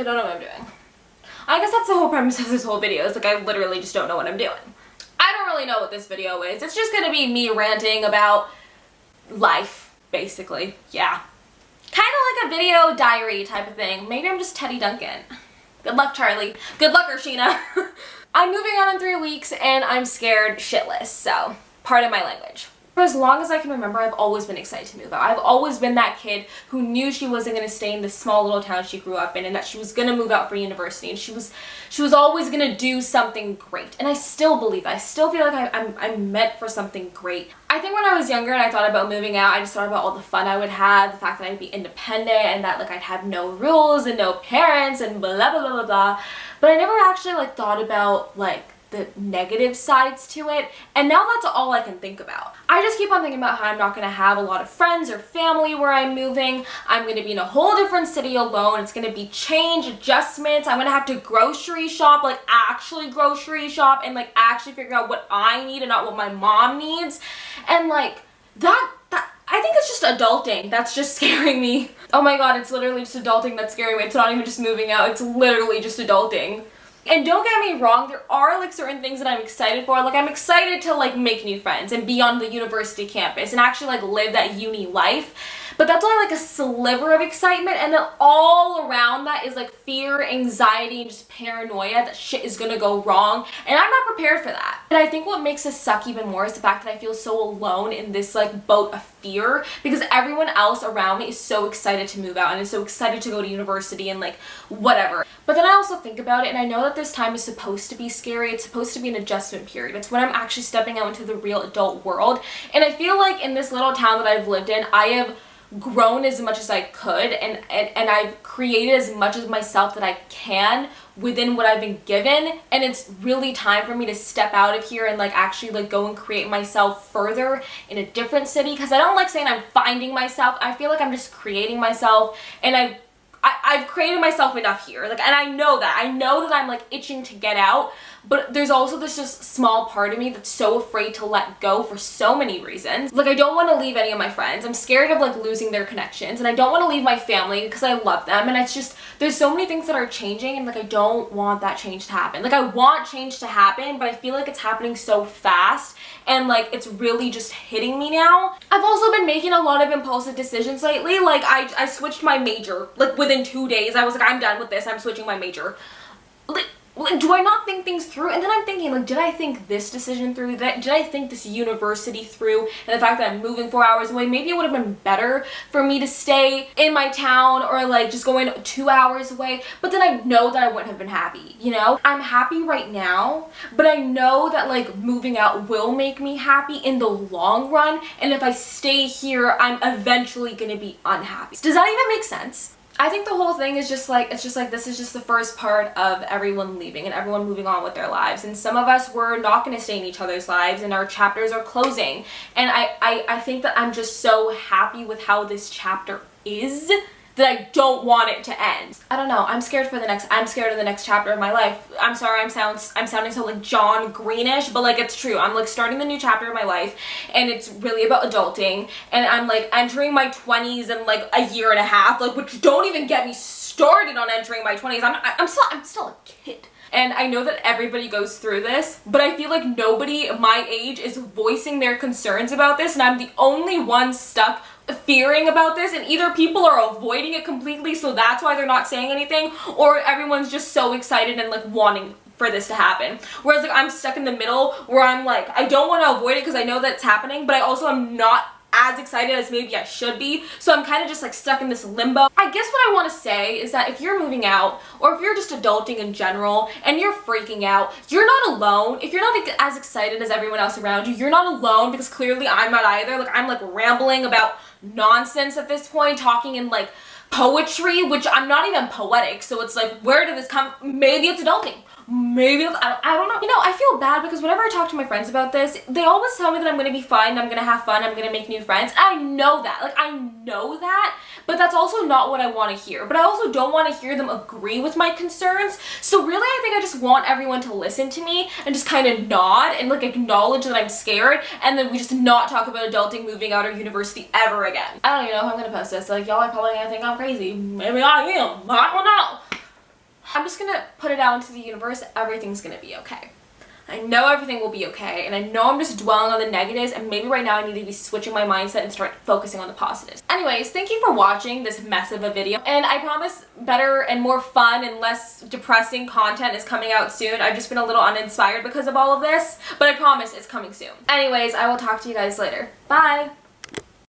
I don't know what I'm doing. I guess that's the whole premise of this whole video, is like I literally just don't know what I'm doing. I don't really know what this video is. It's just gonna be me ranting about life, basically. Yeah. Kind of like a video diary type of thing. Maybe I'm just Teddy Duncan. Good luck, Charlie. Good luck, Arshina. I'm moving out in 3 weeks and I'm scared shitless, so pardon my language. For as long as I can remember, I've always been excited to move out. I've always been that kid who knew she wasn't going to stay in this small little town she grew up in, and that she was going to move out for university, and she was always going to do something great. And I still believe that. I still feel like I'm meant for something great. I think when I was younger and I thought about moving out, I just thought about all the fun I would have, the fact that I'd be independent, and that like I'd have no rules and no parents and blah blah blah blah blah. But I never actually like thought about like the negative sides to it, and now that's all I can think about. I just keep on thinking about how I'm not going to have a lot of friends or family where I'm moving. I'm going to be in a whole different city alone. It's going to be change, adjustments. I'm going to have to grocery shop, like actually grocery shop, and like actually figure out what I need and not what my mom needs. And like that I think it's just adulting that's just scaring me. Oh my god, it's literally just adulting that's scaring me. It's not even just moving out, it's literally just adulting. And don't get me wrong, there are like certain things that I'm excited for. Like I'm excited to like make new friends and be on the university campus and actually like live that uni life. But that's only like a sliver of excitement, and then all around that is like fear, anxiety, and just paranoia that shit is gonna go wrong, and I'm not prepared for that. And I think what makes this suck even more is the fact that I feel so alone in this like boat of fear, because everyone else around me is so excited to move out and is so excited to go to university and like whatever. But then I also think about it, and I know that this time is supposed to be scary. It's supposed to be an adjustment period. It's when I'm actually stepping out into the real adult world, and I feel like in this little town that I've lived in, I have grown as much as I could, and I've created as much of myself that I can within what I've been given, and it's really time for me to step out of here and like actually like go and create myself further in a different city, because I don't like saying I'm finding myself. I feel like I'm just creating myself, and I've created myself enough here, like, and I know that I'm like itching to get out, but there's also this just small part of me that's so afraid to let go for so many reasons. Like I don't want to leave any of my friends. I'm scared of like losing their connections, and I don't want to leave my family because I love them, and it's just there's so many things that are changing, and like I don't want that change to happen. Like I want change to happen, but I feel like it's happening so fast, and like it's really just hitting me now. I've also been making a lot of impulsive decisions lately. Like I switched my major like within 2 days. I was like, I'm done with this, I'm switching my major. Like, do I not think things through? And then I'm thinking, like, did I think this decision through? Did I think this university through? And the fact that I'm moving 4 hours away, maybe it would have been better for me to stay in my town, or like just going 2 hours away. But then I know that I wouldn't have been happy, you know? I'm happy right now, but I know that like moving out will make me happy in the long run. And if I stay here, I'm eventually gonna be unhappy. Does that even make sense? I think the whole thing is just like, it's just like this is just the first part of everyone leaving and everyone moving on with their lives. And some of us, we're not going to stay in each other's lives, and our chapters are closing. And I think that I'm just so happy with how this chapter is that I don't want it to end. I don't know, I'm scared of the next chapter of my life. I'm sorry, I'm sounding so like John Greenish, but like it's true. I'm like starting the new chapter of my life, and it's really about adulting, and I'm like entering my 20s in like a year and a half, like, which don't even get me started on entering my 20s. I'm still a kid. And I know that everybody goes through this, but I feel like nobody my age is voicing their concerns about this, and I'm the only one stuck fearing about this, and either people are avoiding it completely, so that's why they're not saying anything, or everyone's just so excited and like wanting for this to happen. Whereas like I'm stuck in the middle where I'm like, I don't want to avoid it because I know that it's happening, but I also am not as excited as maybe I should be, so I'm kind of just like stuck in this limbo. I guess what I want to say is that if you're moving out, or if you're just adulting in general and you're freaking out, you're not alone. If you're not as excited as everyone else around you, you're not alone, because clearly I'm not either. Like I'm like rambling about nonsense at this point, talking in like poetry, which I'm not even poetic, so it's like, where did this come? Maybe it's adulting. Maybe it's, I don't know. You know, I feel bad because whenever I talk to my friends about this, they always tell me that I'm gonna be fine, I'm gonna have fun, I'm gonna make new friends. I know that. Like, I know that, but that's also not what I want to hear. But I also don't want to hear them agree with my concerns. So really, I think I just want everyone to listen to me and just kind of nod and like acknowledge that I'm scared, and then we just not talk about adulting, moving out, or university ever again. I don't even know if I'm gonna post this. Like, y'all are probably gonna think I'm crazy. Maybe I am. I don't know. I'm just gonna put it out into the universe. Everything's gonna be okay. I know everything will be okay, and I know I'm just dwelling on the negatives, and maybe right now I need to be switching my mindset and start focusing on the positives. Anyways, thank you for watching this mess of a video, and I promise better and more fun and less depressing content is coming out soon. I've just been a little uninspired because of all of this, but I promise it's coming soon. Anyways, I will talk to you guys later. Bye!